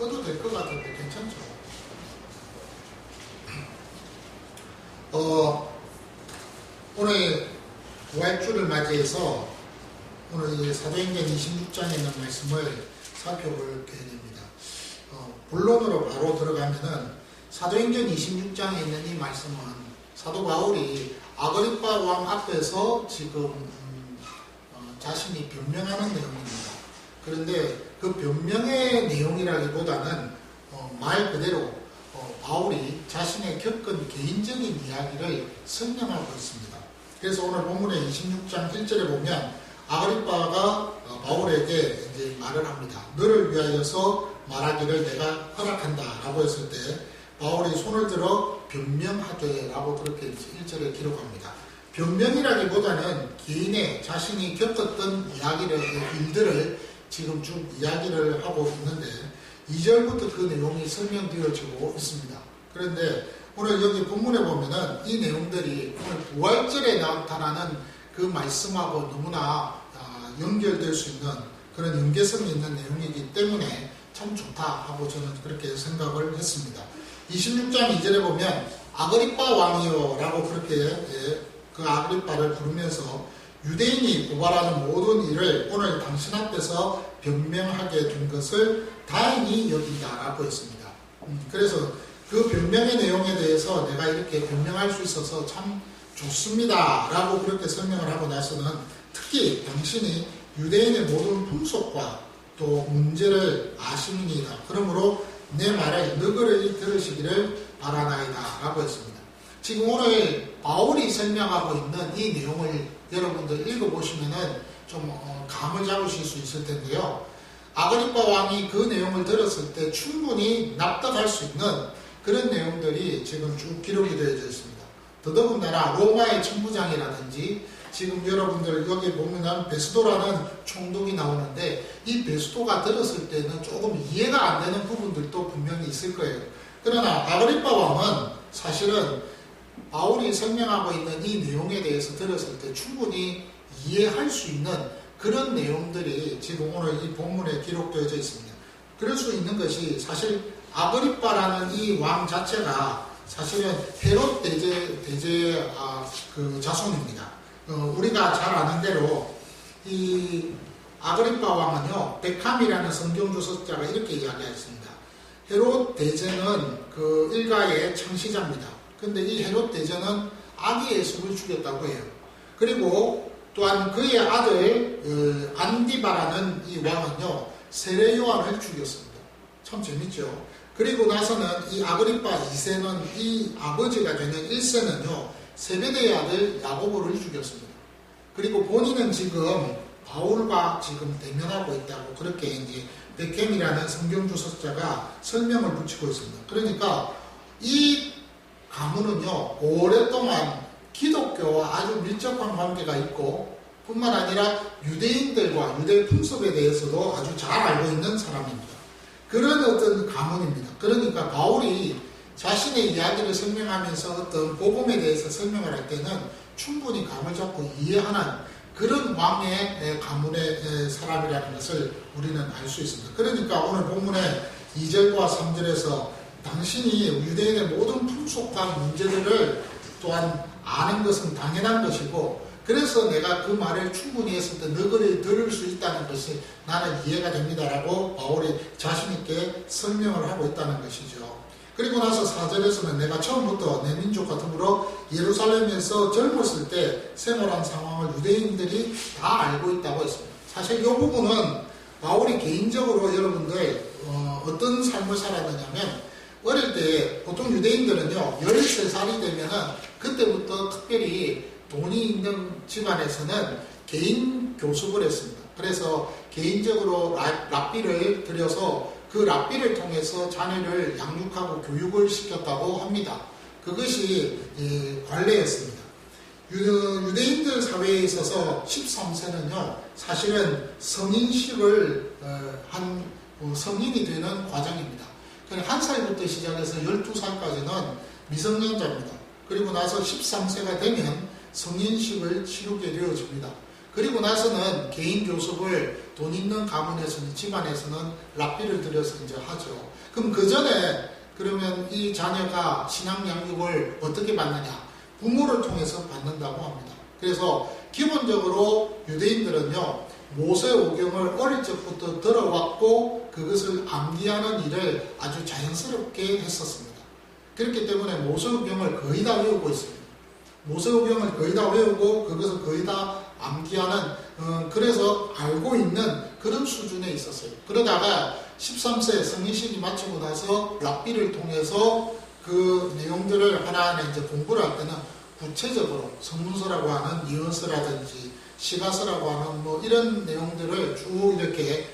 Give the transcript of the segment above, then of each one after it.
꺼도 될 것 같은데 괜찮죠? 오늘 부활주를 맞이해서 오늘 사도행전 26장에 있는 말씀을 살펴볼 계획입니다. 본론으로 바로 들어가면은 사도행전 26장에 있는 이 말씀은 사도 바울이 아그리빠 왕 앞에서 지금 자신이 변명하는 내용입니다. 그런데 그 변명의 내용이라기보다는 말 그대로 바울이 자신의 겪은 개인적인 이야기를 설명하고 있습니다. 그래서 오늘 본문의 26장 1절에 보면 아그리빠가 바울에게 이제 말을 합니다. 너를 위하여서 말하기를 내가 허락한다 라고 했을 때 바울이 손을 들어 변명하되 라고 그렇게 1절에 기록합니다. 변명이라기보다는 개인의 자신이 겪었던 일들을 지금 쭉 이야기를 하고 있는데 2절부터 그 내용이 설명되어지고 있습니다. 그런데 오늘 여기 본문에 보면은 이 내용들이 오늘 부활절에 나타나는 그 말씀하고 너무나 연결될 수 있는 그런 연계성이 있는 내용이기 때문에 참 좋다 하고 저는 그렇게 생각을 했습니다. 26장 2절에 보면 아그리빠 왕이요 라고 그렇게 그 아그리빠를 부르면서 유대인이 고발하는 모든 일을 오늘 당신 앞에서 변명하게 된 것을 다행히 여기다 라고 했습니다. 그래서 그 변명의 내용에 대해서 내가 이렇게 변명할 수 있어서 참 좋습니다 라고 그렇게 설명을 하고 나서는 특히 당신이 유대인의 모든 풍속과 또 문제를 아시니이다. 그러므로 내 말을 너그러이 들으시기를 바라나이다 라고 했습니다. 지금 오늘 바울이 설명하고 있는 이 내용을 여러분들 읽어보시면은 좀 감을 잡으실 수 있을 텐데요. 아그리빠 왕이 그 내용을 들었을 때 충분히 납득할 수 있는 그런 내용들이 지금 쭉 기록이 되어져 있습니다. 더더군다나 로마의 천부장이라든지 지금 여러분들 여기 보면 베스도라는 총독이 나오는데 이 베스도가 들었을 때는 조금 이해가 안 되는 부분들도 분명히 있을 거예요. 그러나 아그리빠 왕은 사실은 바울이 설명하고 있는 이 내용에 대해서 들었을 때 충분히 이해할 수 있는 그런 내용들이 지금 오늘 이 본문에 기록되어져 있습니다. 그럴 수 있는 것이 사실 아그리빠라는 이 왕 자체가 사실은 헤롯 대제 그 자손입니다. 우리가 잘 아는 대로 이 아그리빠 왕은요, 베캄이라는 성경 주석자가 이렇게 이야기했습니다. 헤롯 대제는 그 일가의 창시자입니다. 근데 이 헤롯 대제는 아기 예수를 죽였다고 해요. 그리고 또한 그의 아들 안디바라는 이 왕은요, 세례 요한을 죽였습니다. 참 재밌죠. 그리고 나서는 이 아그리빠 2세는 이 아버지가 되는 1세는요, 세베대의 아들 야고보를 죽였습니다. 그리고 본인은 지금 바울과 지금 대면하고 있다고 그렇게 이제 베켐이라는 성경 주석자가 설명을 붙이고 있습니다. 그러니까 이 가문은요, 오랫동안 기독교와 아주 밀접한 관계가 있고 뿐만 아니라 유대인들과 유대 풍습에 대해서도 아주 잘 알고 있는 사람입니다. 그런 어떤 가문입니다. 그러니까 바울이 자신의 이야기를 설명하면서 어떤 복음에 대해서 설명을 할 때는 충분히 감을 잡고 이해하는 그런 왕의 가문의 사람이라는 것을 우리는 알 수 있습니다. 그러니까 오늘 본문의 2절과 3절에서 당신이 유대인의 모든 풍속과 문제들을 또한 아는 것은 당연한 것이고 그래서 내가 그 말을 충분히 했을 때 너그러이 들을 수 있다는 것이 나는 이해가 됩니다라고 바울이 자신있게 설명을 하고 있다는 것이죠. 그리고 나서 4절에서는 내가 처음부터 내 민족과 더불어 예루살렘에서 젊었을 때 생활한 상황을 유대인들이 다 알고 있다고 했습니다. 사실 이 부분은 바울이 개인적으로 여러분들 어떤 삶을 살았느냐면 어릴 때 보통 유대인들은요 13살이 되면은 그때부터 특별히 돈이 있는 집안에서는 개인 교습을 했습니다. 그래서 개인적으로 랍비를 들여서 그 랍비를 통해서 자녀를 양육하고 교육을 시켰다고 합니다. 그것이 관례였습니다. 유대인들 사회에 있어서 13세는요 사실은 성인식을 한 성인이 되는 과정입니다. 한 살부터 시작해서 12살까지는 미성년자입니다. 그리고 나서 13세가 되면 성인식을 치르게 되어집니다. 그리고 나서는 개인 교습을 돈 있는 가문에서는, 집안에서는 랍비를 들여서 이제 하죠. 그럼 그 전에 그러면 이 자녀가 신앙 양육을 어떻게 받느냐? 부모를 통해서 받는다고 합니다. 그래서 기본적으로 유대인들은요, 모세오경을 어릴 적부터 들어왔고 그것을 암기하는 일을 아주 자연스럽게 했었습니다. 그렇기 때문에 모세오경을 거의 다 외우고 있습니다. 모세오경을 거의 다 외우고 그것을 거의 다 암기하는, 그래서 알고 있는 그런 수준에 있었어요. 그러다가 13세 성인식이 마치고 나서 랍비를 통해서 그 내용들을 하나하나 이제 공부를 할 때는 구체적으로 성문서라고 하는 예언서라든지 시가서라고 하는 뭐 이런 내용들을 쭉 이렇게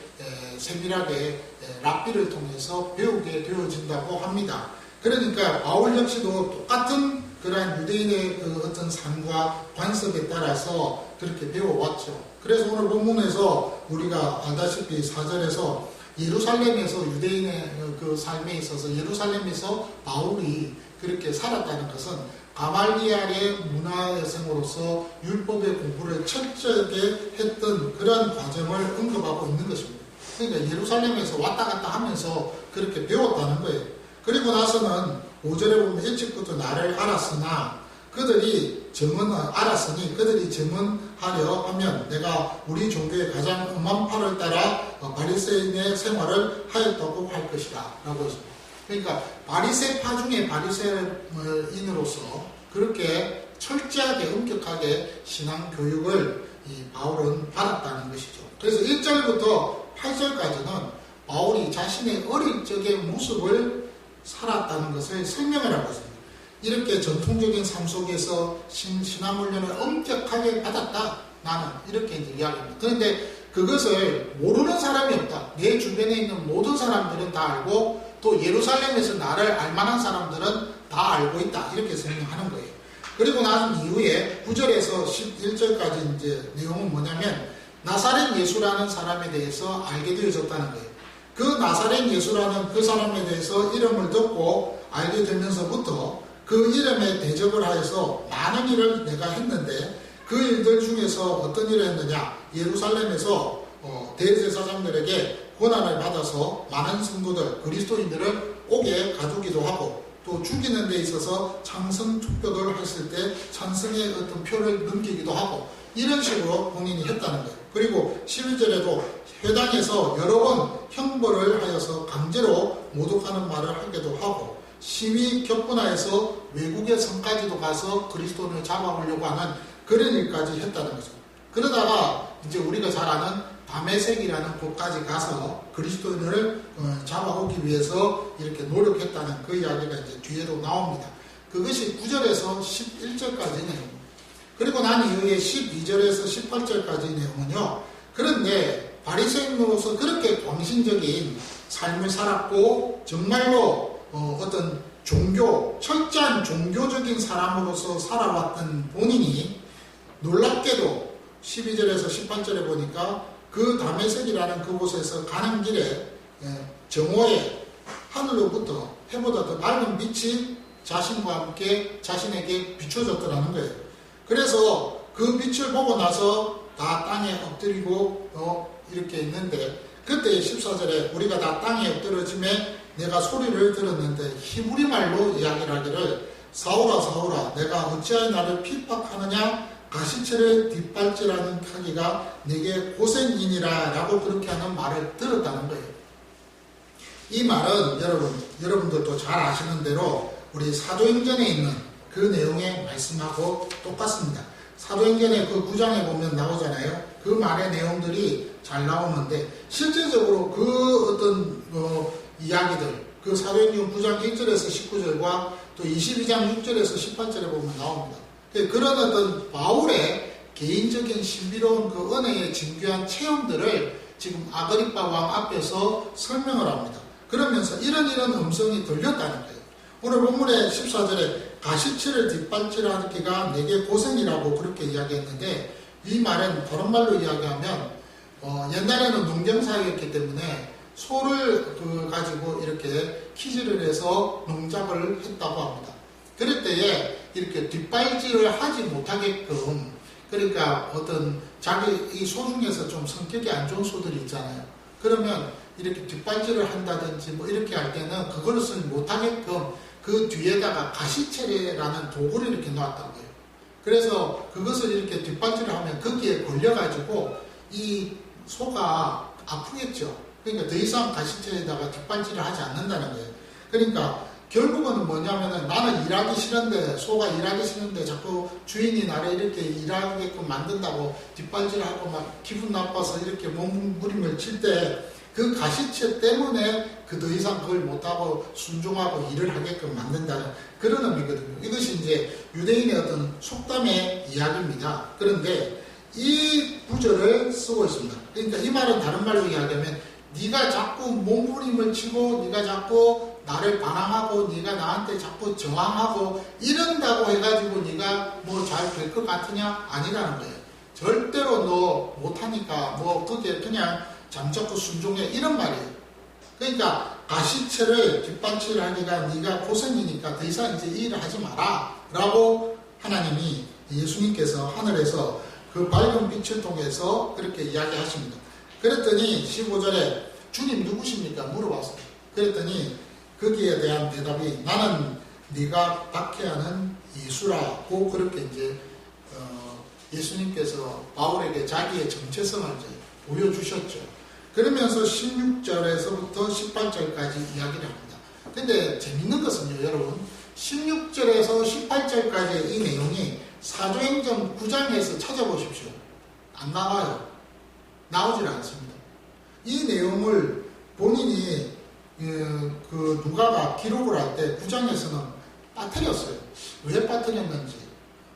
세밀하게 랍비를 통해서 배우게 되어진다고 합니다. 그러니까 바울 역시도 똑같은 그러한 유대인의 그 어떤 삶과 관습에 따라서 그렇게 배워왔죠. 그래서 오늘 본문에서 우리가 알다시피 4절에서 예루살렘에서 유대인의 그 삶에 있어서 예루살렘에서 바울이 그렇게 살았다는 것은 가말리알의 문화여성으로서 율법의 공부를 철저하게 했던 그런 과정을 언급하고 있는 것입니다. 그러니까 예루살렘에서 왔다 갔다 하면서 그렇게 배웠다는 거예요. 그리고 나서는 5절에 보면 일찍부터 나를 알았으나 그들이 알았으니 그들이 증언하려 하면 내가 우리 종교의 가장 험한 팔을 따라 바리새인의 생활을 하였다고 할 것이다 라고 했습니다. 그러니까 바리새파 중에 바리새인으로서 그렇게 철저하게 엄격하게 신앙 교육을 이 바울은 받았다는 것이죠. 그래서 1절부터 8절까지는 바울이 자신의 어릴 적의 모습을 살았다는 것을 설명을 하고 있습니다. 이렇게 전통적인 삶 속에서 신앙훈련을 엄격하게 받았다. 나는 이렇게 이제 이야기합니다. 그런데 그것을 모르는 사람이 없다. 내 주변에 있는 모든 사람들은 다 알고 또 예루살렘에서 나를 알만한 사람들은 다 알고 있다. 이렇게 설명하는 거예요. 그리고 난 이후에 9절에서 11절까지 이제 내용은 뭐냐면 나사렛 예수라는 사람에 대해서 알게 되어졌다는 거예요. 그 나사렛 예수라는 그 사람에 대해서 이름을 듣고 알게 되면서부터 그 이름에 대적을 하여서 많은 일을 내가 했는데 그 일들 중에서 어떤 일을 했느냐? 예루살렘에서 대제사장들에게 권한을 받아서 많은 성도들, 그리스도인들을 옥에 가두기도 하고 또 죽이는 데 있어서 찬성 투표를 했을 때 찬성의 어떤 표를 넘기기도 하고 이런 식으로 본인이 했다는 거예요. 그리고 11절에도 회당에서 여러 번 형벌을 하여서 강제로 모독하는 말을 하기도 하고 심히 격분하여서 외국의 성까지도 가서 그리스도인을 잡아오려고 하는 그런 일까지 했다는 거죠. 그러다가 이제 우리가 잘 아는 다메섹이라는 곳까지 가서 그리스도인을 잡아오기 위해서 이렇게 노력했다는 그 이야기가 이제 뒤에도 나옵니다. 그것이 9절에서 11절까지 내용입니다. 그리고 난 이후에 12절에서 18절까지 내용은요. 그런데 바리새인으로서 그렇게 광신적인 삶을 살았고 정말로 어떤 철저한 종교적인 사람으로서 살아왔던 본인이 놀랍게도 12절에서 18절에 보니까 그 다메섹이라는 그곳에서 가는 길에 정오에 하늘로부터 해보다 더 밝은 빛이 자신과 함께 자신에게 비춰졌더라는 거예요. 그래서 그 빛을 보고 나서 다 땅에 엎드리고 이렇게 있는데 그때 14절에 우리가 다 땅에 엎드러짐에 내가 소리를 들었는데 히브리 말로 이야기를 하기를 사울아 사울아 내가 어찌하여 나를 핍박하느냐 가시체를 뒷발질하는 카기가 내게 고생이니라 라고 그렇게 하는 말을 들었다는 거예요. 이 말은 여러분들도 잘 아시는 대로 우리 사도행전에 있는 그 내용의 말씀하고 똑같습니다. 사도행전의 그 9장에 보면 나오잖아요. 그 말의 내용들이 잘 나오는데 실제적으로 그 어떤 이야기들 그 사도행전 9장 1절에서 19절과 또 22장 6절에서 18절에 보면 나옵니다. 그런 어떤 바울의 개인적인 신비로운 그 은혜의 진귀한 체험들을 지금 아그리파 왕 앞에서 설명을 합니다. 그러면서 이런 음성이 들렸다는 거예요. 오늘 본문의 14절에 가시치를 뒷발질하기가 내게 고생이라고 그렇게 이야기했는데 이 말은 다른 말로 이야기하면 옛날에는 농경사였기 때문에 소를 가지고 이렇게 키질을 해서 농작을 했다고 합니다. 그럴 때에 이렇게 뒷발질을 하지 못하게끔 그러니까 어떤 자기 이 소 중에서 좀 성격이 안 좋은 소들이 있잖아요. 그러면 이렇게 뒷발질을 한다든지 뭐 이렇게 할 때는 그것을 못하게끔 그 뒤에다가 가시체라는 도구를 이렇게 놨던 거예요. 그래서 그것을 이렇게 뒷발질을 하면 거기에 걸려가지고 이 소가 아프겠죠. 그러니까 더 이상 가시체에다가 뒷발질을 하지 않는다는 거예요. 그러니까 결국은 뭐냐면은 나는 일하기 싫은데, 소가 일하기 싫은데 자꾸 주인이 나를 이렇게 일하게끔 만든다고 뒷발질하고 막 기분 나빠서 이렇게 몸부림을 칠 때 그 가시체 때문에 그 더 이상 그걸 못하고 순종하고 일을 하게끔 만든다는 그런 의미거든요. 이것이 이제 유대인의 어떤 속담의 이야기입니다. 그런데 이 구절을 쓰고 있습니다. 그러니까 이 말은 다른 말로 이야기하면 네가 자꾸 몸부림을 치고 네가 자꾸 나를 반항하고 네가 나한테 자꾸 저항하고 이런다고 해가지고 네가 뭐 잘 될 것 같으냐? 아니라는 거예요. 절대로 너 못하니까 뭐 그게 그냥 잠자코 순종해 이런 말이에요. 그러니까 가시체를 뒷받침을 하니까 네가 고생이니까 더 이상 이제 이 일을 하지 마라 라고 하나님이 예수님께서 하늘에서 그 밝은 빛을 통해서 그렇게 이야기하십니다. 그랬더니 15절에 주님 누구십니까? 물어봤어요. 그랬더니 거기에 대한 대답이 나는 네가 박해하는 예수라고 그렇게 이제 예수님께서 바울에게 자기의 정체성을 이제 보여주셨죠. 그러면서 16절에서부터 18절까지 이야기를 합니다. 근데 재밌는 것은요, 여러분 16절에서 18절까지의 이 내용이 사도행전 9장에서 찾아보십시오. 안 나와요. 나오질 않습니다. 이 내용을 본인이 그 누가가 기록을 할 때 9장에서는 빠뜨렸어요. 왜 빠뜨렸는지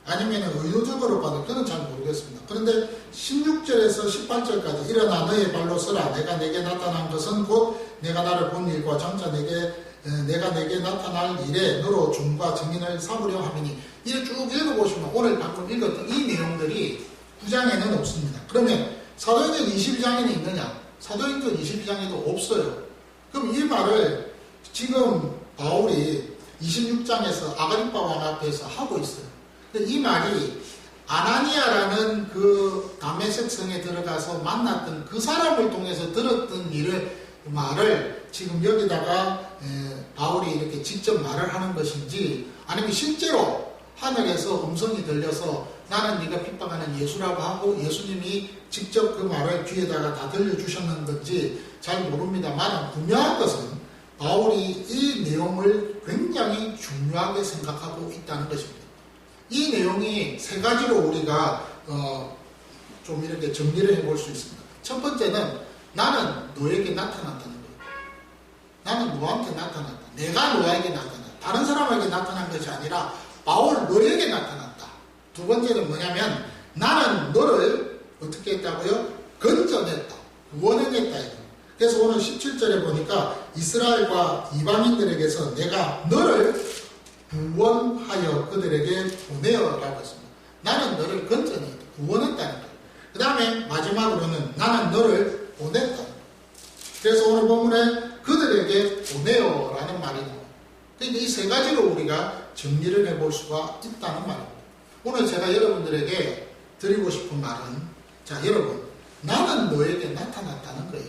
아니면 의도적으로 봐도 그건 잘 모르겠습니다. 그런데 16절에서 18절까지 일어나 너의 발로 서라. 내가 내게 나타난 것은 곧 내가 나를 본 일과 장차 내가 내게 나타날 일에 너로 종과 증인을 삼으려 함이니 이를 쭉 읽어보시면 오늘 방금 읽었던 이 내용들이 9장에는 없습니다. 그러면 사도행전 22장에는 있느냐? 사도행전 22장에도 없어요. 그럼 이 말을 지금 바울이 26장에서 아그리파 왕 앞에서 하고 있어요. 이 말이 아나니아라는 그 다메섹 성에 들어가서 만났던 그 사람을 통해서 들었던 말을 지금 여기다가 바울이 이렇게 직접 말을 하는 것인지 아니면 실제로 하늘에서 음성이 들려서 나는 네가 핍박하는 예수라고 하고 예수님이 직접 그 말을 귀에다가 다 들려주셨는 건지 잘 모릅니다만 분명한 것은 바울이 이 내용을 굉장히 중요하게 생각하고 있다는 것입니다. 이 내용이 세 가지로 우리가 좀 이렇게 정리를 해볼 수 있습니다. 첫 번째는 나는 너에게 나타났다는 거예요. 나는 너한테 나타났다. 내가 너에게 나타났다. 다른 사람에게 나타난 것이 아니라 바울 너에게 나타났다. 두 번째는 뭐냐면 나는 너를 어떻게 했다고요? 건져냈다. 구원해냈다. 그래서 오늘 17절에 보니까 이스라엘과 이방인들에게서 내가 너를 구원하여 그들에게 보내어라고 했습니다. 나는 너를 건져냈다. 구원했다는 거예요. 그 다음에 마지막으로는 나는 너를 보냈다. 그래서 오늘 본문에 그들에게 보내어라는 말이 나와요. 그러니까 이 세 가지로 우리가 정리를 해볼 수가 있다는 말입니다. 오늘 제가 여러분들에게 드리고 싶은 말은 자 여러분 나는 너에게 나타났다는 거예요.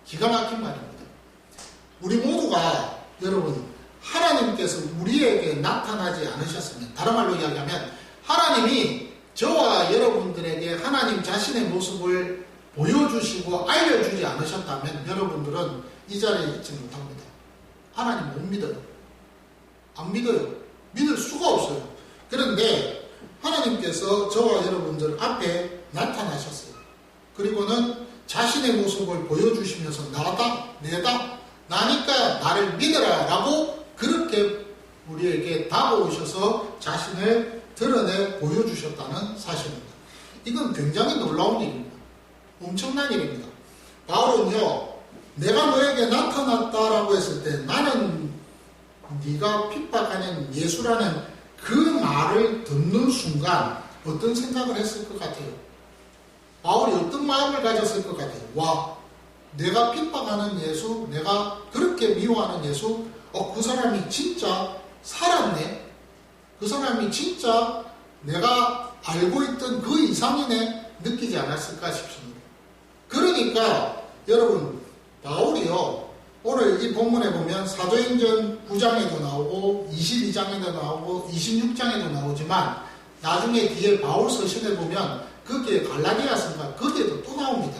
기가 막힌 말입니다. 우리 모두가 여러분 하나님께서 우리에게 나타나지 않으셨으면 다른 말로 이야기하면 하나님이 저와 여러분들에게 하나님 자신의 모습을 보여주시고 알려주지 않으셨다면 여러분들은 이 자리에 있지 못합니다. 하나님 못 믿어요. 안 믿어요. 믿을 수가 없어요. 그런데 하나님께서 저와 여러분들 앞에 나타나셨어요. 그리고는 자신의 모습을 보여주시면서 나다, 내다, 나니까 나를 믿어라 라고 그렇게 우리에게 다가오셔서 자신을 드러내 보여주셨다는 사실입니다. 이건 굉장히 놀라운 일입니다. 엄청난 일입니다. 바울은요, 내가 너에게 나타났다라고 했을 때 나는 네가 핍박하는 예수라는 그 말을 듣는 순간 어떤 생각을 했을 것 같아요? 바울이 어떤 마음을 가졌을 것 같아요? 와, 내가 핍박하는 예수, 내가 그렇게 미워하는 예수, 그 사람이 진짜 살았네? 그 사람이 진짜 내가 알고 있던 그 이상이네? 느끼지 않았을까 싶습니다. 그러니까 여러분 바울이요 오늘 이 본문에 보면 사도행전 9장에도 나오고 22장에도 나오고 26장에도 나오지만 나중에 뒤에 바울 서신에 보면 거기에 갈라디아서인가 거기에도 또 나옵니다.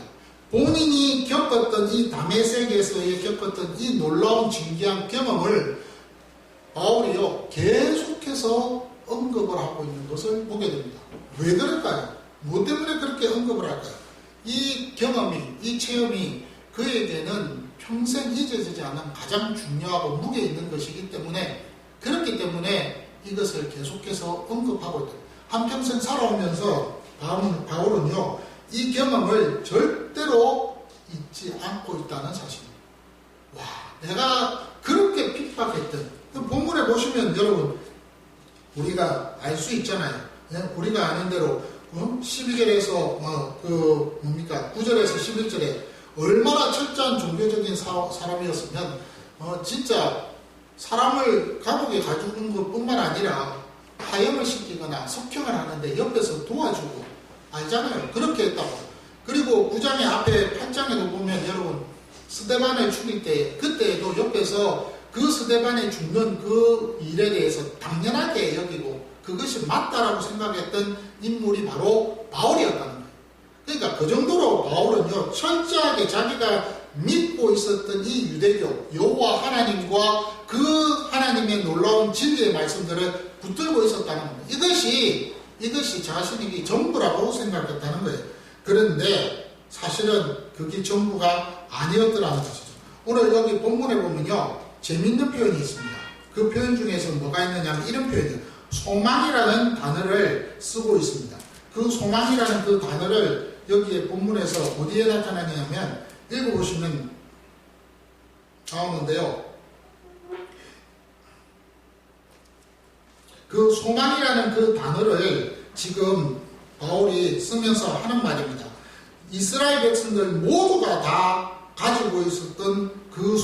본인이 겪었던 이 다메섹에서의 겪었던 이 놀라운 진귀한 경험을 바울이요 계속해서 언급을 하고 있는 것을 보게 됩니다. 왜 그럴까요? 뭐 때문에 그렇게 언급을 할까요? 이 경험이, 이 체험이 그에게는 평생 잊어지지 않은 가장 중요하고 무게 있는 것이기 때문에 그렇기 때문에 이것을 계속해서 언급하고 있다. 한평생 살아오면서 바울은요 이 경험을 절대로 잊지 않고 있다는 사실입니다. 와, 내가 그렇게 핍박했던 본문에 보시면 여러분 우리가 알 수 있잖아요. 우리가 아는 대로 12절에서 9절에서 11절에 얼마나 철저한 종교적인 사람이었으면 진짜 사람을 감옥에 가두는 것뿐만 아니라 하염을 시키거나 석형을 하는데 옆에서 도와주고 알잖아요. 그렇게 했다고. 그리고 9장의 앞에 8장에도 보면 여러분 스데반을 죽일 때 그때에도 옆에서 그 스데반이 죽는 그 일에 대해서 당연하게 여기고 그것이 맞다라고 생각했던 인물이 바로 바울이었다는 거예요. 그러니까 그 정도로 바울은요 철저하게 자기가 믿고 있었던 이 유대교 여호와 하나님과 그 하나님의 놀라운 진리의 말씀들을 붙들고 있었다는 겁니다. 이것이 자신에게 전부라고 생각했다는 거예요. 그런데 사실은 그게 전부가 아니었더라는 것이죠. 오늘 여기 본문에 보면요 재밌는 표현이 있습니다. 그 표현 중에서 뭐가 있느냐면 이런 표현이에요. 소망이라는 단어를 쓰고 있습니다. 그 소망이라는 그 단어를 여기에 본문에서 어디에 나타나냐면 읽어보시면 나오는데요. 그 소망이라는 그 단어를 지금 바울이 쓰면서 하는 말입니다. 이스라엘 백성들 모두가 다 가지고 있었던 그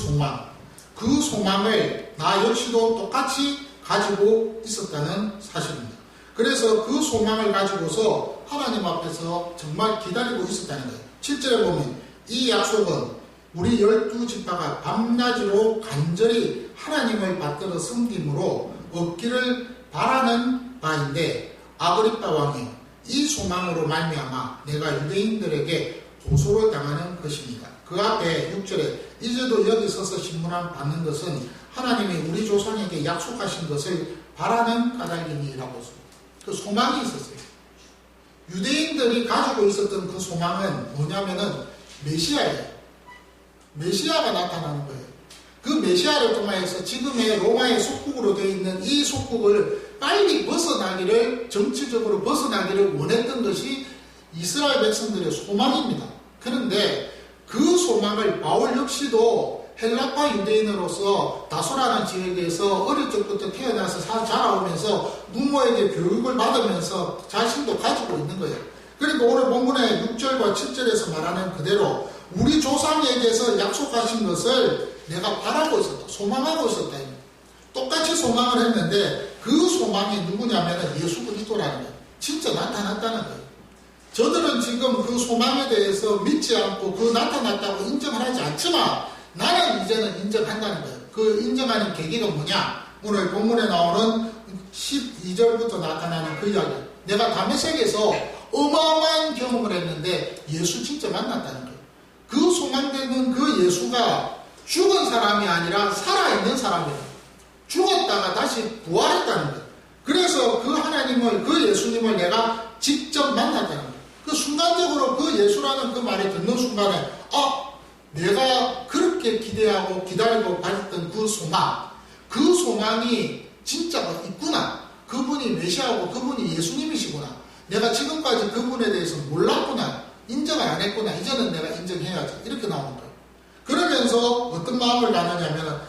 소망을 나 역시도 똑같이 가지고 있었다는 사실입니다. 그래서 그 소망을 가지고서 하나님 앞에서 정말 기다리고 있었다는 거예요. 7절에 보면 이 약속은 우리 12지파가 밤낮으로 간절히 하나님을 받들어 섬김으로 얻기를 바라는 바인데 아그리빠 왕이요 이 소망으로 말미암아 내가 유대인들에게 고소를 당하는 것입니다. 그 앞에 6절에 이제도 여기 서서 신문을 받는 것은 하나님이 우리 조상에게 약속하신 것을 바라는 까닭이니라고 그 소망이 있었어요. 유대인들이 가지고 있었던 그 소망은 뭐냐면은 메시아예요. 메시아가 나타나는 거예요. 그 메시아를 통하여서 지금의 로마의 속국으로 되어 있는 이 속국을 빨리 벗어나기를 정치적으로 벗어나기를 원했던 것이 이스라엘 백성들의 소망입니다. 그런데 그 소망을 바울 역시도 헬라파 유대인으로서 다소라는 지역에서 어릴 적부터 태어나서 자라오면서 부모에게 교육을 받으면서 자신도 가지고 있는 거예요. 그러니까 오늘 본문의 6절과 7절에서 말하는 그대로 우리 조상에게서 약속하신 것을 내가 바라고 있었다. 소망하고 있었다. 똑같이 소망을 했는데 그 소망이 누구냐면 예수 그리스도라는 거예요. 진짜 나타났다는 거예요. 저들은 지금 그 소망에 대해서 믿지 않고 그 나타났다고 인정을 하지 않지만 나는 이제는 인정한다는 거예요. 그 인정하는 계기가 뭐냐? 오늘 본문에 나오는 12절부터 나타나는 그 이야기. 내가 다메섹에서 어마어마한 경험을 했는데 예수 진짜 만났다는 거예요. 그 소망되는 그 예수가 죽은 사람이 아니라 살아있는 사람이에요. 죽었다가 다시 부활했다는 거예요. 그래서 그 하나님을, 그 예수님을 내가 직접 만났다는 거예요. 그 순간적으로 그 예수라는 그 말이 듣는 순간에 내가 그렇게 기대하고 기다리고 받았던 그 소망이 진짜가 있구나. 그분이 메시아고 그분이 예수님이시구나. 내가 지금까지 그분에 대해서 몰랐구나. 인정을 안 했구나. 이제는 내가 인정해야지. 이렇게 나오는 거예요. 그러면서 어떤 마음을 나누냐면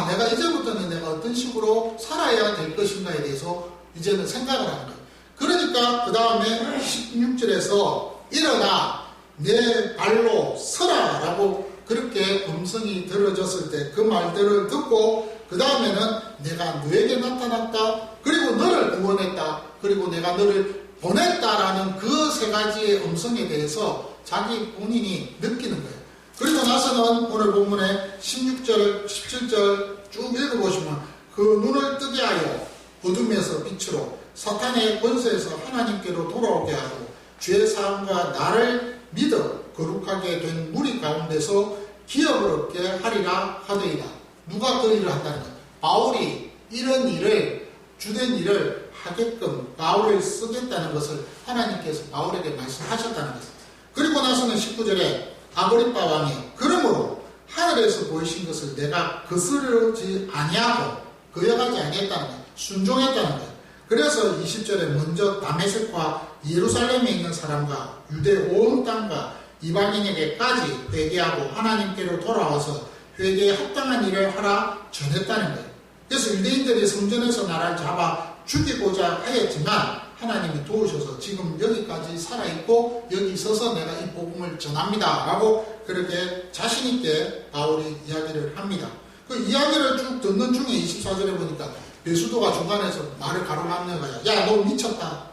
내가 이제부터는 내가 어떤 식으로 살아야 될 것인가에 대해서 이제는 생각을 하는 거예요. 그러니까 그 다음에 16절에서 일어나 내 발로 서라 라고 그렇게 음성이 들어졌을 때 그 말들을 듣고 그 다음에는 내가 너에게 나타났다. 그리고 너를 구원했다. 그리고 내가 너를 보냈다라는 그 세 가지의 음성에 대해서 자기 본인이 느끼는 거예요. 그리고 나서는 오늘 본문에 16절, 17절 쭉 읽어보시면 그 눈을 뜨게 하여 어둠에서 빛으로 사탄의 권세에서 하나님께로 돌아오게 하고 죄 사함과 나를 믿어 거룩하게 된 무리 가운데서 기업을 얻게 하리라 하더이다. 누가 그 일을 한다는 거예요? 바울이 이런 일을, 주된 일을 하게끔 바울을 쓰겠다는 것을 하나님께서 바울에게 말씀하셨다는 것입니다. 그리고 나서는 19절에 아그리빠 왕이 그러므로 하늘에서 보이신 것을 내가 거스르지 아니하고 거역하지 아니했다는 거예요. 순종했다는 거예요. 그래서 20절에 먼저 다메섹과 예루살렘에 있는 사람과 유대 온 땅과 이방인에게까지 회개하고 하나님께로 돌아와서 회개에 합당한 일을 하라 전했다는 거예요. 그래서 유대인들이 성전에서 나를 잡아 죽이고자 하였지만 하나님이 도우셔서 지금 여기까지 살아있고 여기 서서 내가 이 복음을 전합니다 라고 그렇게 자신있게 바울이 이야기를 합니다. 그 이야기를 쭉 듣는 중에 24절에 보니까 베수도가 중간에서 말을 가로막는 거야. 야, 너 미쳤다.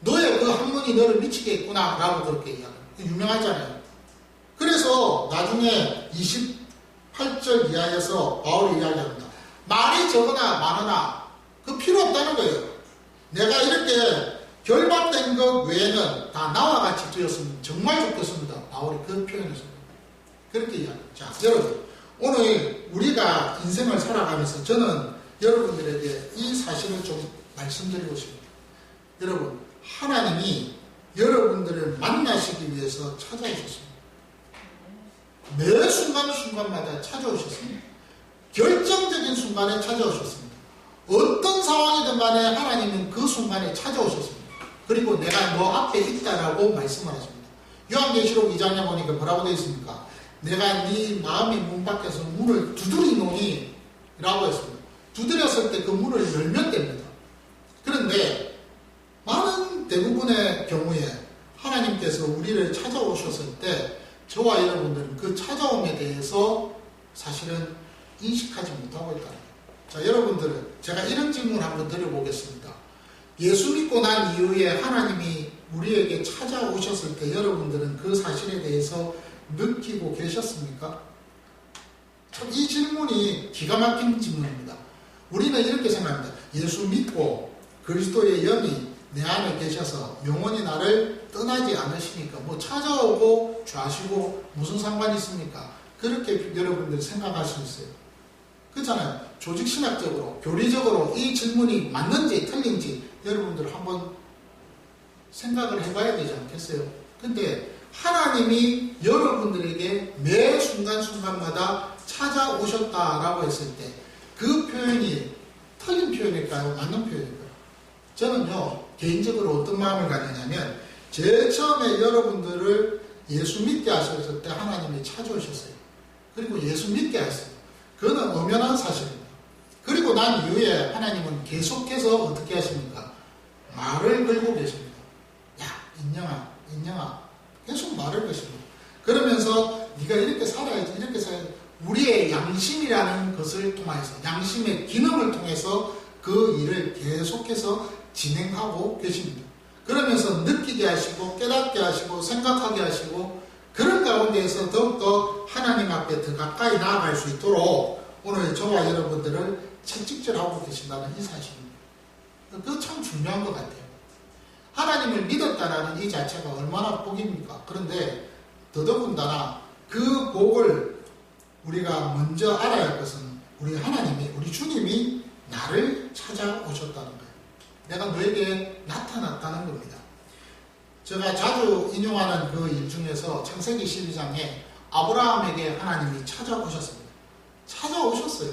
너의 그 학문이 너를 미치게 했구나 라고 그렇게 이야기해요. 유명하잖아요. 그래서 나중에 28절 이하에서 바울이 이야기합니다. 말이 적으나 많으나 그 필요 없다는 거예요. 내가 이렇게 결박된 것 외에는 다 나와 같이 되었으면 정말 좋겠습니다. 바울이 그 표현했습니다. 그렇게 이야기합니다. 자, 여러분, 오늘 우리가 인생을 살아가면서 저는 여러분들에게 이 사실을 좀 말씀드리고 싶습니다. 여러분, 하나님이 여러분들을 만나시기 위해서 찾아오셨습니다. 매 순간순간마다 찾아오셨습니다. 결정적인 순간에 찾아오셨습니다. 어떤 상황이든 간에 하나님은 그 순간에 찾아오셨습니다. 그리고 내가 너 앞에 있다라고 말씀을 하십니다. 요한계시록 2장에 보니까 뭐라고 되어 있습니까? 내가 네 마음의 문 밖에서 문을 두드리노니 라고 했습니다. 두드렸을 때 그 문을 열면 됩니다. 그런데 많은 대부분의 경우에 하나님께서 우리를 찾아오셨을 때 저와 여러분들은 그 찾아옴에 대해서 사실은 인식하지 못하고 있다는 거예요. 자, 여러분들은 제가 이런 질문을 한번 드려보겠습니다. 예수 믿고 난 이후에 하나님이 우리에게 찾아오셨을 때 여러분들은 그 사실에 대해서 느끼고 계셨습니까? 참 이 질문이 기가 막힌 질문입니다. 우리는 이렇게 생각합니다. 예수 믿고 그리스도의 영이 내 안에 계셔서 영원히 나를 떠나지 않으시니까 뭐 찾아오고 좌시고 무슨 상관이 있습니까? 그렇게 여러분들 생각할 수 있어요. 그렇잖아요. 조직신학적으로 교리적으로 이 질문이 맞는지 틀린지 여러분들 한번 생각을 해봐야 되지 않겠어요? 근데 하나님이 여러분들에게 매 순간순간마다 찾아오셨다라고 했을 때 그 표현이 틀린 표현일까요? 맞는 표현일까요? 저는요, 개인적으로 어떤 마음을 갖느냐면 제일 처음에 여러분들을 예수 믿게 하셨을 때 하나님이 찾아오셨어요. 그리고 예수 믿게 하셨어요. 그거는 엄연한 사실입니다. 그리고 난 이후에 하나님은 계속해서 어떻게 하십니까? 말을 걸고 계십니다. 야, 인영아 계속 말을 거십니다. 그러면서 네가 이렇게 살아야지, 이렇게 살아야지. 우리의 양심이라는 것을 통해서, 양심의 기능을 통해서 그 일을 계속해서 진행하고 계십니다. 그러면서 느끼게 하시고 깨닫게 하시고 생각하게 하시고 그런 가운데에서 더욱더 하나님 앞에 더 가까이 나아갈 수 있도록 오늘 저와 여러분들을 채찍질하고 계신다는 이 사실입니다. 그거 참 중요한 것 같아요. 하나님을 믿었다라는 이 자체가 얼마나 복입니까? 그런데 더더군다나 그 복을 우리가 먼저 알아야 할 것은 우리 하나님이, 우리 주님이 나를 찾아오셨다는 거예요. 내가 너에게 나타났다는 겁니다. 제가 자주 인용하는 그 일 중에서 창세기 12장에 아브라함에게 하나님이 찾아오셨습니다. 찾아오셨어요.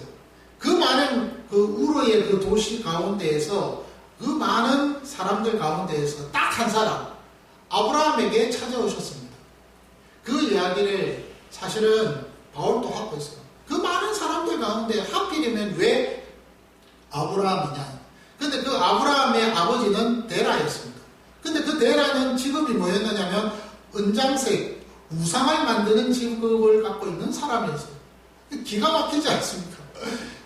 그 많은 그 우르의 그 도시 가운데에서 그 많은 사람들 가운데에서 딱 한 사람, 아브라함에게 찾아오셨습니다. 그 이야기를 사실은 바울도 하고 있어요. 그 많은 사람들 가운데 하필이면 왜 아브라함이냐. 근데 그 아브라함의 아버지는 데라였습니다. 근데 그 데라는 직업이 뭐였느냐면 은장색, 우상을 만드는 직업을 갖고 있는 사람이었어요. 기가 막히지 않습니까?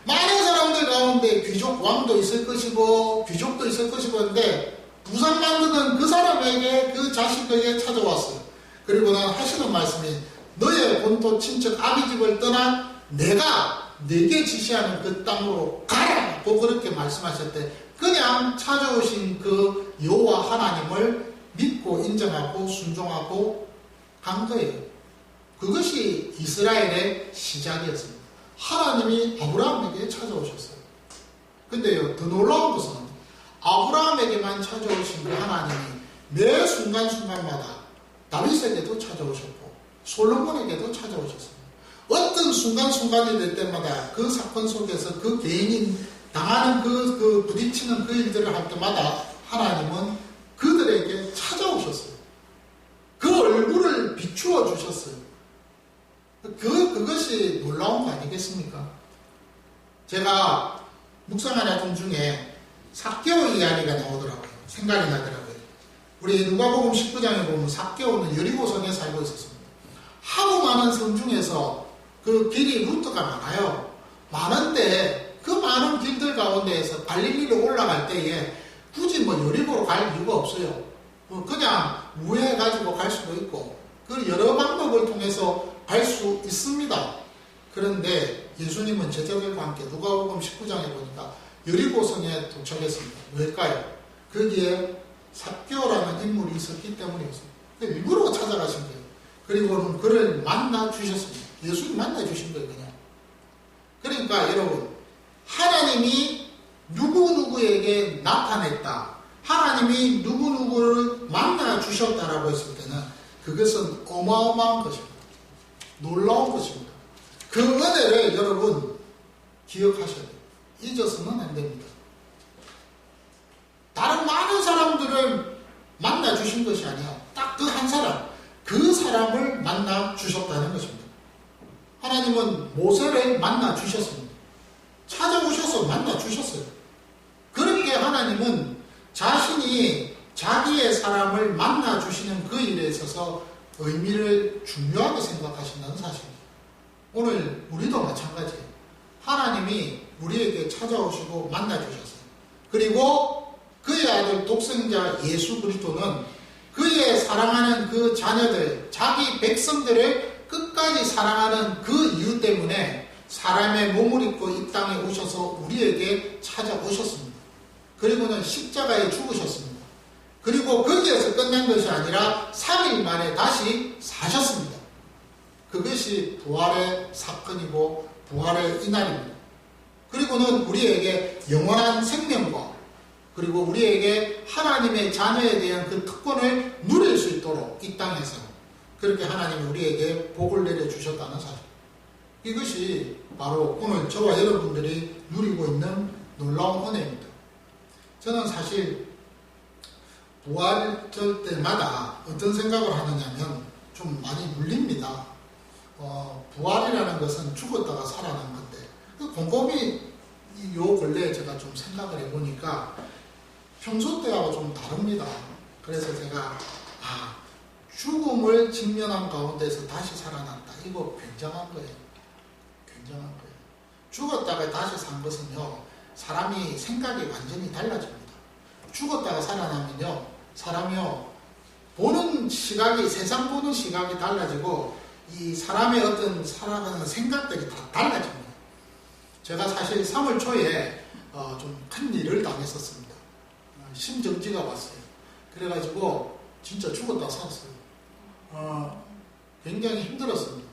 많은 사람들 가운데 귀족 왕도 있을 것이고 귀족도 있을 것이고 한데 우상 만드는 그 사람에게 그 자식에게 찾아왔어요. 그리고는 하시는 말씀이 너의 본토 친척 아비 집을 떠나 내가 네게 지시하는 그 땅으로 가라! 고 그렇게 말씀하셨대. 그냥 찾아오신 그 여호와 하나님을 믿고 인정하고 순종하고 간 거예요. 그것이 이스라엘의 시작이었습니다. 하나님이 아브라함에게 찾아오셨어요. 근데요, 더 놀라운 것은 아브라함에게만 찾아오신 그 하나님이 매 순간순간마다 다윗에게도 찾아오셨고 솔로몬에게도 찾아오셨습니다. 어떤 순간순간이 될 때마다 그 사건 속에서 그 개인이 당하는 그 부딪히는 그 일들을 할 때마다 하나님은 그들에게 찾아오셨어요. 그 얼굴을 비추어 주셨어요. 그것이 놀라운 거 아니겠습니까? 제가 묵상하는 중에 삭개오 이야기가 나오더라고요. 생각이 나더라고요. 우리 누가복음 19장에 보면 삭개오는 여리고성에 살고 있었습니다. 하고 많은 성 중에서 그 길이 루트가 많아요. 많은데 그 많은 길들 가운데에서 갈릴리로 올라갈 때에 굳이 뭐 여리고로 갈 이유가 없어요. 그냥 우회해가지고 갈 수도 있고 그 여러 방법을 통해서 갈 수 있습니다. 그런데 예수님은 제자들과 함께 누가복음 19장에 보니까 여리고성에 도착했습니다. 왜일까요? 거기에 삭개오라는 인물이 있었기 때문이었습니다. 일부러 찾아가신 거예요. 그리고는 그를 만나 주셨습니다. 예수님 만나 주신 거예요, 그냥. 그러니까 여러분, 하나님이 누구누구에게 나타냈다. 하나님이 누구누구를 만나 주셨다라고 했을 때는 그것은 어마어마한 것입니다. 놀라운 것입니다. 그 은혜를 여러분 기억하셔야 돼요. 잊어서는 안 됩니다. 다른 많은 사람들을 만나 주신 것이 아니야. 딱 그 한 사람, 그 사람을 만나 주셨다는 것입니다. 하나님은 모세를 만나 주셨습니다. 찾아오셔서 만나 주셨어요. 그렇게 하나님은 자신이 자기의 사람을 만나 주시는 그 일에 있어서 의미를 중요하게 생각하신다는 사실입니다. 오늘 우리도 마찬가지예요. 하나님이 우리에게 찾아오시고 만나 주셨어요. 그리고 그의 아들 독생자 예수 그리스도는 그의 사랑하는 그 자녀들, 자기 백성들을 끝까지 사랑하는 그 이유 때문에 사람의 몸을 입고 이 땅에 오셔서 우리에게 찾아오셨습니다. 그리고는 십자가에 죽으셨습니다. 그리고 거기에서 끝난 것이 아니라 3일 만에 다시 사셨습니다. 그것이 부활의 사건이고 부활의 이날입니다. 그리고는 우리에게 영원한 생명과 그리고 우리에게 하나님의 자녀에 대한 그 특권을 누릴 수 있도록 이 땅에서 그렇게 하나님이 우리에게 복을 내려주셨다는 사실. 이것이 바로 오늘 저와 여러분들이 누리고 있는 놀라운 은혜입니다. 저는 사실 부활절 때마다 어떤 생각을 하느냐면 좀 많이 눌립니다. 부활이라는 것은 죽었다가 살아난 건데 곰곰이 요 근래에 제가 좀 생각을 해보니까 평소 때하고 좀 다릅니다. 그래서 제가 죽음을 직면한 가운데서 다시 살아난다. 이거 굉장한 거예요. 굉장한 거예요. 죽었다가 다시 산 것은요, 사람이 생각이 완전히 달라집니다. 죽었다가 살아나면요, 사람이요, 보는 시각이, 세상 보는 시각이 달라지고, 이 사람의 어떤 살아가는 생각들이 다 달라집니다. 제가 사실 3월 초에 좀 큰 일을 당했었습니다. 심정지가 왔어요. 그래가지고 진짜 죽었다 살았어요. 굉장히 힘들었습니다.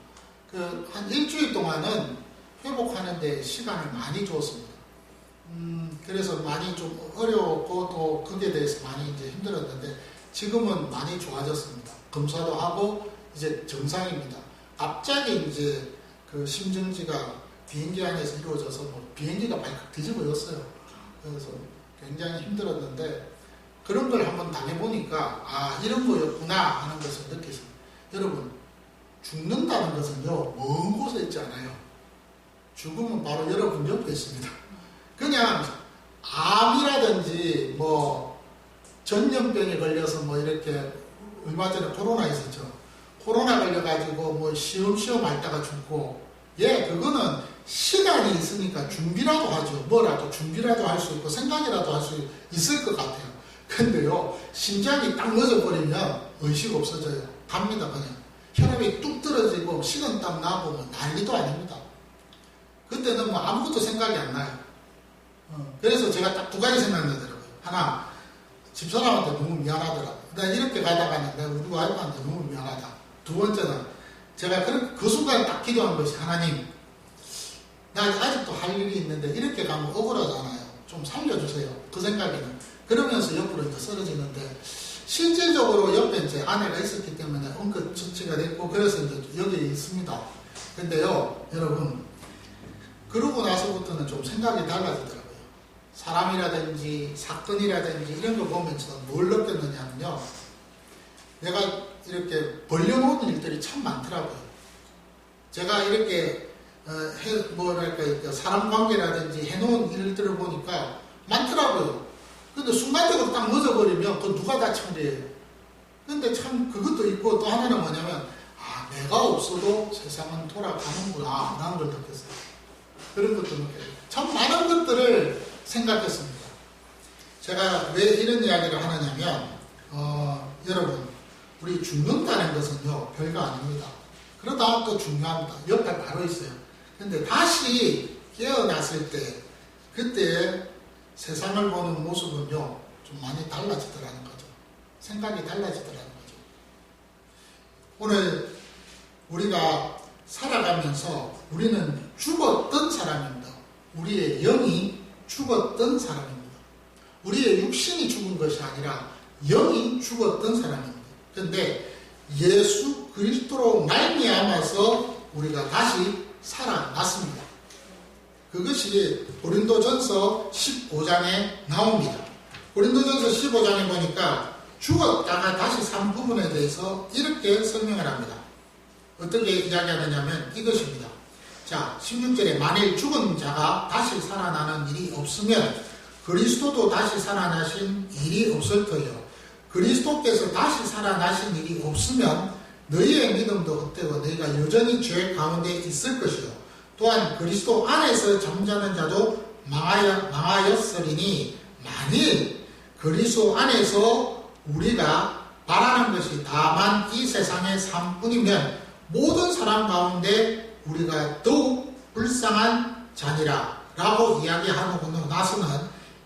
한 일주일 동안은 회복하는데 시간을 많이 줬습니다. 그래서 많이 좀 어려웠고 또 거기에 대해서 많이 이제 힘들었는데 지금은 많이 좋아졌습니다. 검사도 하고 이제 정상입니다. 갑자기 이제 그 심정지가 비행기 안에서 이루어져서 뭐 비행기가 발칵 뒤집어졌어요. 그래서 굉장히 힘들었는데 그런 걸 한번 당해보니까 이런 거였구나 하는 것을 느꼈습니다. 여러분, 죽는다는 것은요, 먼 곳에 있지 않아요. 죽음은 바로 여러분 옆에 있습니다. 그냥 암이라든지 뭐 전염병에 걸려서 뭐 이렇게 얼마 전에 코로나 있었죠. 코로나 걸려가지고 뭐 시험시험 앓다가 죽고, 그거는 시간이 있으니까 준비라도 하죠. 뭐라도 준비라도 할 수 있고 생각이라도 할 수 있을 것 같아요. 근데요, 심장이 딱 멎어버리면 의식 없어져요. 갑니다, 그냥. 혈압이 뚝 떨어지고, 식은땀 나고, 뭐 난리도 아닙니다. 그때는 뭐 아무것도 생각이 안 나요. 그래서 제가 딱 두 가지 생각나더라고요. 하나, 집사람한테 너무 미안하더라고요. 내가 이렇게 가다가는 내가 우리 와이프한테 너무 미안하다. 두 번째는, 제가 그 순간 딱 기도한 것이, 하나님, 나 아직도 할 일이 있는데 이렇게 가면 억울하잖아요. 좀 살려주세요. 그 생각에는. 그러면서 옆으로 이제 쓰러지는데, 실질적으로 옆에 이제 아내가 있었기 때문에 응급 처치가 됐고, 그래서 이제 여기에 있습니다. 근데요, 여러분, 그러고 나서부터는 좀 생각이 달라지더라고요. 사람이라든지 사건이라든지 이런 거 보면서 뭘 느꼈느냐면요, 내가 이렇게 벌려놓은 일들이 참 많더라고요. 제가 이렇게 사람 관계라든지 해놓은 일들을 보니까 많더라고요. 근데 순간적으로 딱 멎어버리면 그 누가 다 처리해요. 근데 참 그것도 있고, 또 하나는 뭐냐면, 내가 없어도 세상은 돌아가는구나 라는 걸 느꼈어요. 그런 것도 느껴요. 참 많은 것들을 생각했습니다. 제가 왜 이런 이야기를 하느냐면, 여러분, 우리 죽는다는 것은요, 별거 아닙니다. 그러다 또 중요합니다. 옆에 바로 있어요. 근데 다시 깨어났을 때, 그때 세상을 보는 모습은요, 좀 많이 달라지더라는 거죠. 생각이 달라지더라는 거죠. 오늘 우리가 살아가면서 우리는 죽었던 사람입니다. 우리의 영이 죽었던 사람입니다. 우리의 육신이 죽은 것이 아니라 영이 죽었던 사람입니다. 그런데 예수 그리스도로 말미암아서 우리가 다시 살아났습니다. 그것이 고린도전서 15장에 나옵니다. 고린도전서 15장에 보니까 죽었다가 다시 산 부분에 대해서 이렇게 설명을 합니다. 어떻게 이야기하느냐면 이것입니다. 자, 16절에 만일 죽은 자가 다시 살아나는 일이 없으면 그리스도도 다시 살아나신 일이 없을 터요. 그리스도께서 다시 살아나신 일이 없으면 너희의 믿음도 헛되고 너희가 여전히 죄 가운데 있을 것이요. 또한 그리스도 안에서 잠자는 자도 망하였으리니 만일 그리스도 안에서 우리가 바라는 것이 다만 이 세상의 삶뿐이면 모든 사람 가운데 우리가 더욱 불쌍한 자니라 라고 이야기하고 나서는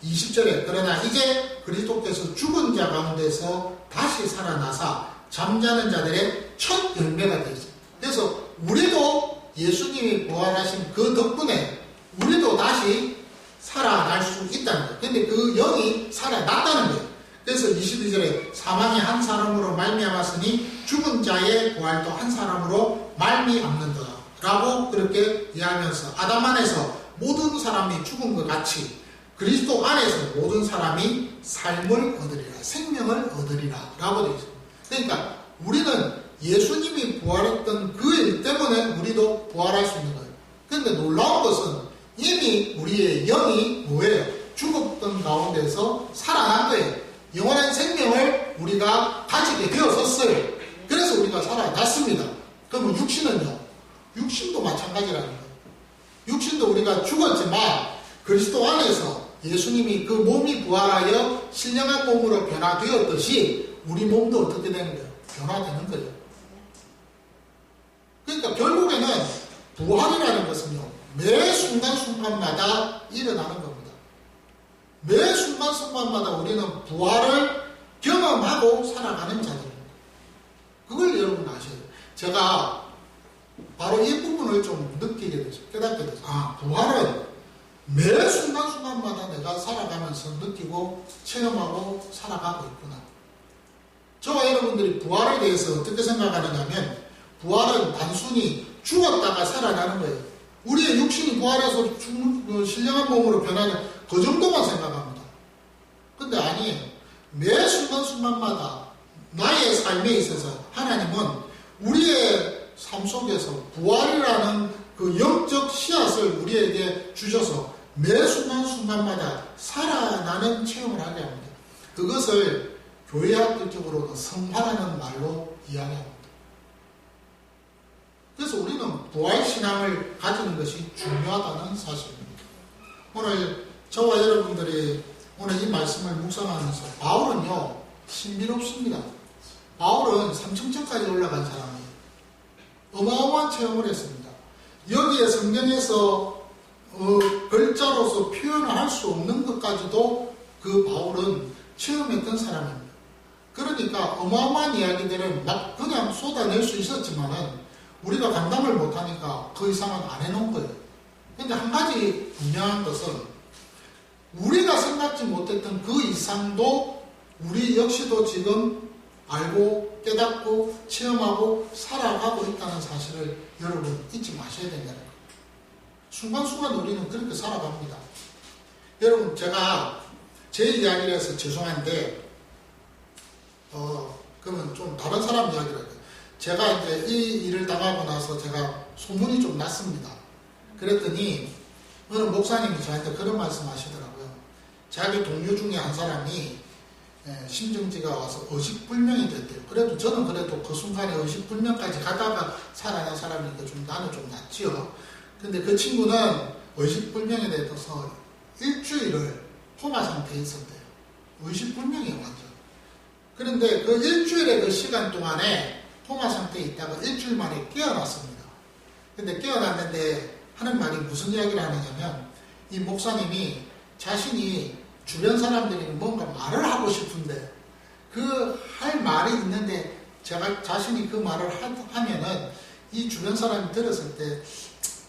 20절에 그러나 이제 그리스도께서 죽은 자 가운데서 다시 살아나사 잠자는 자들의 첫 열매가 되었습니다. 그래서 우리도 예수님이 부활하신 그 덕분에 우리도 다시 살아날 수 있다는 거예요. 근데 그 영이 살아났다는 거예요. 그래서 22절에 사망이 한 사람으로 말미암았으니 죽은 자의 부활도 한 사람으로 말미암는다 라고 그렇게 이야기하면서 아담 안에서 모든 사람이 죽은 것 같이 그리스도 안에서 모든 사람이 삶을 얻으리라, 생명을 얻으리라 라고 되어 있습니다. 그러니까 우리는 예수님이 부활했던 그 일 때문에 우리도 부활할 수 있는 거예요. 그런데 놀라운 것은 이미 우리의 영이 뭐예요? 죽었던 가운데서 살아난 거예요. 영원한 생명을 우리가 가지게 되었었어요. 그래서 우리가 살아났습니다. 그러면 육신은요? 육신도 마찬가지라는 거예요. 육신도 우리가 죽었지만 그리스도 안에서 예수님이 그 몸이 부활하여 신령한 몸으로 변화되었듯이 우리 몸도 어떻게 되는 거예요? 변화되는 거예요. 그러니까 결국에는 부활이라는 것은요, 매 순간순간마다 일어나는 겁니다. 매 순간순간마다 우리는 부활을 경험하고 살아가는 자들입니다. 그걸 여러분 아셔야 돼요. 제가 바로 이 부분을 좀 느끼게 됐어요. 깨닫게 됐어요. 부활은 매 순간순간마다 내가 살아가면서 느끼고 체험하고 살아가고 있구나. 저와 여러분들이 부활에 대해서 어떻게 생각하느냐면 부활은 단순히 죽었다가 살아나는 거예요. 우리의 육신이 부활해서 신령한 몸으로 변하는 그 정도만 생각합니다. 근데 아니에요. 매 순간순간마다 나의 삶에 있어서 하나님은 우리의 삶 속에서 부활이라는 그 영적 씨앗을 우리에게 주셔서 매 순간순간마다 살아나는 체험을 하게 합니다. 그것을 교회학적으로는 성화라는 말로 이야기합니다. 그래서 우리는 부활신앙을 가지는 것이 중요하다는 사실입니다. 오늘 저와 여러분들이 오늘 이 말씀을 묵상하면서 바울은요, 신비롭습니다. 바울은 3층까지 올라간 사람이에요. 어마어마한 체험을 했습니다. 여기에 성경에서 글자로서 표현을 할 수 없는 것까지도 그 바울은 체험했던 사람입니다. 그러니까 어마어마한 이야기들을 막 그냥 쏟아낼 수 있었지만은 우리가 감당을 못하니까 그 이상은 안 해놓은 거예요. 근데 한 가지 분명한 것은 우리가 생각지 못했던 그 이상도 우리 역시도 지금 알고 깨닫고 체험하고 살아가고 있다는 사실을 여러분 잊지 마셔야 된다는 거예요. 순간순간 우리는 그렇게 살아갑니다. 여러분, 제가 제 이야기를 해서 죄송한데 그러면 좀 다른 사람 이야기를 할게요. 제가 이제 이 일을 당하고 나서 제가 소문이 좀 났습니다. 그랬더니 어느 목사님이 저한테 그런 말씀 하시더라고요. 자기 동료 중에 한 사람이 심정지가 와서 의식불명이 됐대요. 그래도 저는 그래도 그 순간에 의식불명까지 가다가 살아난 사람이니까 나는 좀 낫지요. 근데 그 친구는 의식불명에 대해서 일주일을 코마 상태에 있었대요. 의식불명이에요, 완전. 그런데 그 일주일의 그 시간 동안에 코마 상태에 있다가 일주일 만에 깨어났습니다. 근데 깨어났는데 하는 말이 무슨 이야기를 하느냐면, 이 목사님이 자신이 주변 사람들이 뭔가 말을 하고 싶은데 그 할 말이 있는데 제가 자신이 그 말을 하면은 이 주변 사람이 들었을 때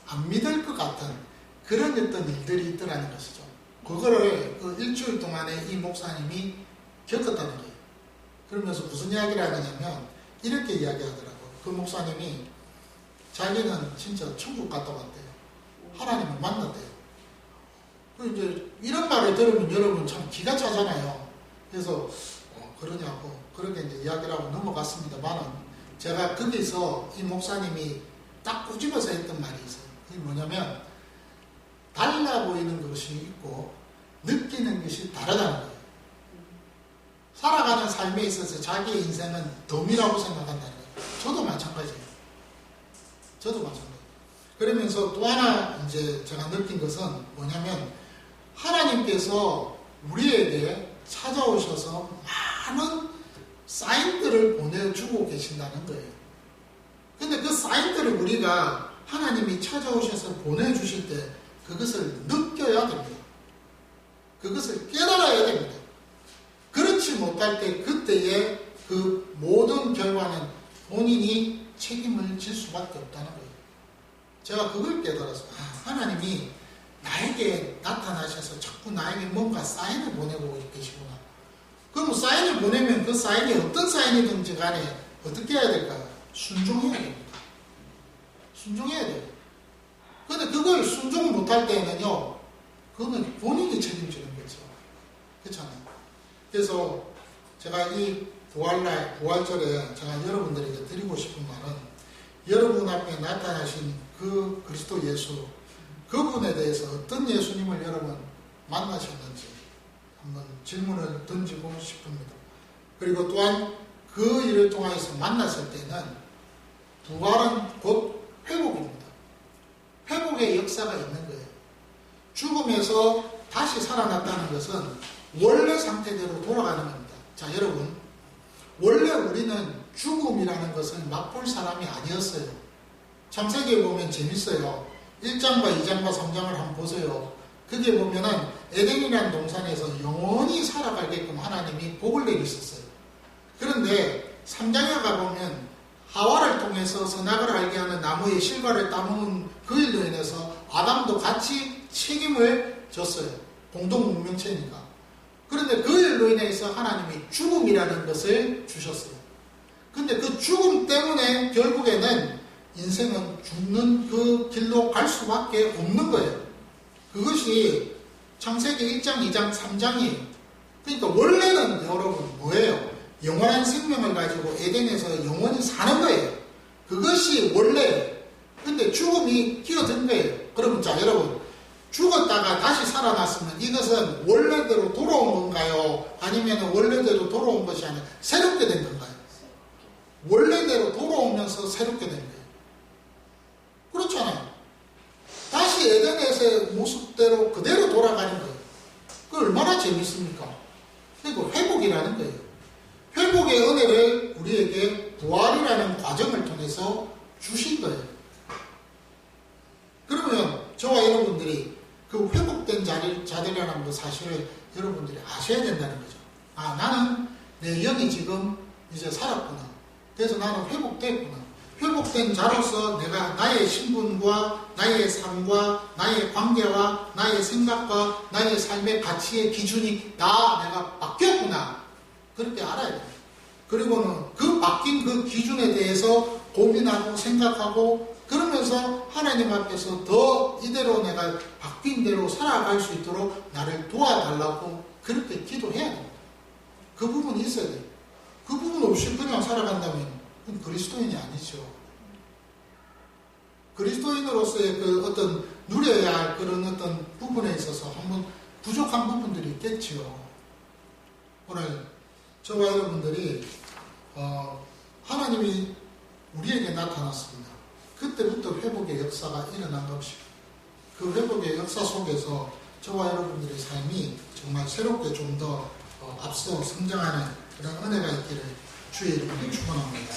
안 믿을 것 같은 그런 어떤 일들이 있더라는 것이죠. 그거를 그 일주일 동안에 이 목사님이 겪었다는 거예요. 그러면서 무슨 이야기를 하느냐면 이렇게 이야기하더라고요. 그 목사님이 자기는 진짜 천국 갔다 왔대요. 하나님을 만났대요. 이제 이런 말을 들으면 여러분 참 기가 차잖아요. 그래서 그러냐고 그렇게 이제 이야기를 하고 넘어갔습니다만은 제가 거기서 이 목사님이 딱 꼬집어서 했던 말이 있어요. 그게 뭐냐면 달라 보이는 것이 있고 느끼는 것이 다르다는 거예요. 살아가는 삶에 있어서 자기의 인생은 덤이라고 생각한다는 거예요. 저도 마찬가지예요. 저도 마찬가지예요. 그러면서 또 하나 이제 제가 느낀 것은 뭐냐면 하나님께서 우리에게 찾아오셔서 많은 사인들을 보내주고 계신다는 거예요. 근데 그 사인들을 우리가 하나님이 찾아오셔서 보내주실 때 그것을 느껴야 됩니다. 그것을 깨달아야 됩니다. 그렇지 못할 때 그때의 그 모든 결과는 본인이 책임을 질 수밖에 없다는 거예요. 제가 그걸 깨달았어요. 하나님이 나에게 나타나셔서 자꾸 나에게 뭔가 사인을 보내고 계시구나. 그럼 사인을 보내면 그 사인이 어떤 사인이든지 간에 어떻게 해야 될까요? 순종해야 됩니다. 순종해야 돼요. 근데 그걸 순종 못할 때는요, 그거는 본인이 책임지는 거죠. 그렇잖아요. 그래서 제가 이 부활날, 부활절에 제가 여러분들에게 드리고 싶은 말은 여러분 앞에 나타나신 그 그리스도 예수, 그분에 대해서 어떤 예수님을 여러분 만나셨는지 한번 질문을 던지고 싶습니다. 그리고 또한 그 일을 통해서 만났을 때는 부활은 곧 회복입니다. 회복의 역사가 있는 거예요. 죽음에서 다시 살아났다는 것은 원래 상태대로 돌아가는 겁니다. 자, 여러분, 원래 우리는 죽음이라는 것을 맛볼 사람이 아니었어요. 창세기에 보면 재밌어요. 1장과 2장과 3장을 한번 보세요. 그게 보면은 에덴이라는 동산에서 영원히 살아가게끔 하나님이 복을 내리셨어요. 그런데 3장에 가보면 하와를 통해서 선악을 알게 하는 나무의 실과를 따먹은 그 일로 인해서 아담도 같이 책임을 졌어요. 공동문명체니까. 그런데 그 일로 인해서 하나님이 죽음이라는 것을 주셨어요. 근데 그 죽음 때문에 결국에는 인생은 죽는 그 길로 갈 수밖에 없는 거예요. 그것이 창세기 1장, 2장, 3장이에요. 그러니까 원래는 여러분 뭐예요? 영원한 생명을 가지고 에덴에서 영원히 사는 거예요. 그것이 원래예요. 근데 죽음이 끼어든 거예요. 그러면 자, 여러분, 죽었다가 다시 살아났으면 이것은 원래대로 돌아온 건가요? 아니면 원래대로 돌아온 것이 아니라 새롭게 된 건가요? 원래대로 돌아오면서 새롭게 된 거예요. 그렇잖아요. 다시 에덴에서의 모습대로 그대로 돌아가는 거예요. 그걸 얼마나 재밌습니까? 그리고 회복이라는 거예요. 회복의 은혜를 우리에게 부활이라는 과정을 통해서 주신 거예요. 그러면 저와 여러분들이 그 회복된 자들이라는 거 사실을 여러분들이 아셔야 된다는 거죠. 아, 나는 내 영이 지금 이제 살았구나. 그래서 나는 회복됐구나. 회복된 자로서 내가 나의 신분과 나의 삶과 나의 관계와 나의 생각과 나의 삶의 가치의 기준이 내가 바뀌었구나. 그렇게 알아야 돼요. 그리고는 그 바뀐 그 기준에 대해서 고민하고 생각하고 그러면서 하나님 앞에서 더 이대로 내가 바뀐 대로 살아갈 수 있도록 나를 도와달라고 그렇게 기도해야 됩니다. 그 부분이 있어야 돼요. 그 부분 없이 그냥 살아간다면 그건 그리스도인이 아니죠. 그리스도인으로서의 그 어떤 누려야 할 그런 어떤 부분에 있어서 한번 부족한 부분들이 있겠죠. 오늘 저와 여러분들이 하나님이 우리에게 나타났습니다. 그때부터 회복의 역사가 일어난 것입니다. 그 회복의 역사 속에서 저와 여러분들의 삶이 정말 새롭게 좀 더 앞서 성장하는 그런 은혜가 있기를 주의 이름으로 축원합니다.